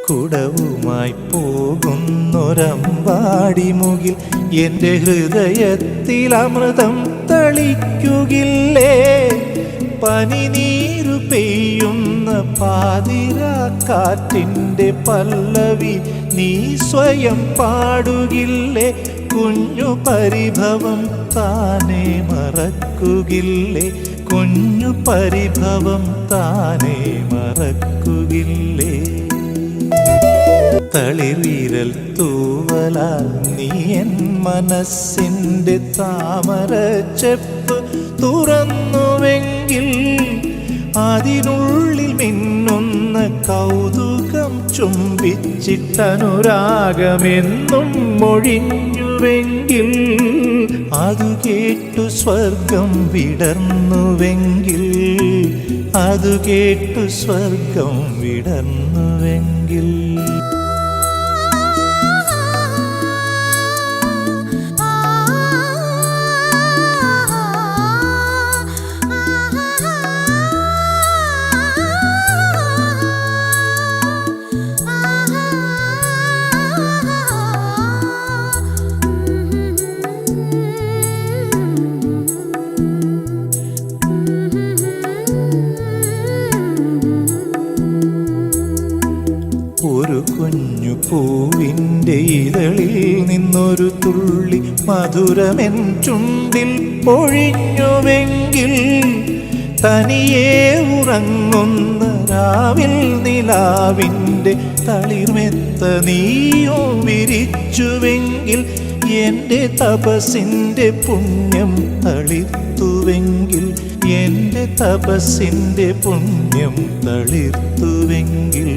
കുടവുമായി പോകുന്നൊരമ്പാടി മുകിൽ എൻ്റെ ഹൃദയത്തിൽ അമൃതം തളിക്കുകില്ലേ? പനിനീരു പെയ്യുന്ന പാതിരാക്കാറ്റിൻ്റെ പല്ലവി നീ സ്വയം പാടുകില്ലേ? കുഞ്ഞു പരിഭവം താനെ മറക്കുകില്ലേ? കുഞ്ഞു പരിഭവം താനെ മറക്കുകില്ലേ? തളിർവിരൽ തൂവലാൽ നീ എൻ മനസ്സിൻ്റെ താമരച്ചെപ്പ് തുറന്നുവെങ്കിൽ അതിനുള്ളിൽ മിന്നുന്ന കൗതുകം ചുംബിച്ചിട്ടനുരാഗമെന്നും മൊഴിഞ്ഞുവെങ്കിൽ അതു കേട്ടു സ്വർഗം വിടർന്നുവെങ്കിൽ അതു കേട്ടു സ്വർഗം വിടർന്നുവെങ്കിൽ ഒരു കുഞ്ഞു പൂവിൻ്റെ ഇതളിൽ നിന്നൊരു തുള്ളി മധുരമെൻ ചുണ്ടിൽ പൊഴിഞ്ഞുവെങ്കിൽ തനിയെ ഉറങ്ങുന്ന രാവിൽ നിലാവിൻ്റെ തളിർമെത്ത നീയോ വിരിച്ചുവെങ്കിൽ എൻ്റെ തപസ്സിൻ്റെ പുണ്യം തളിർത്തുവെങ്കിൽ എൻ്റെ തപസ്സിൻ്റെ പുണ്യം തളിർത്തുവെങ്കിൽ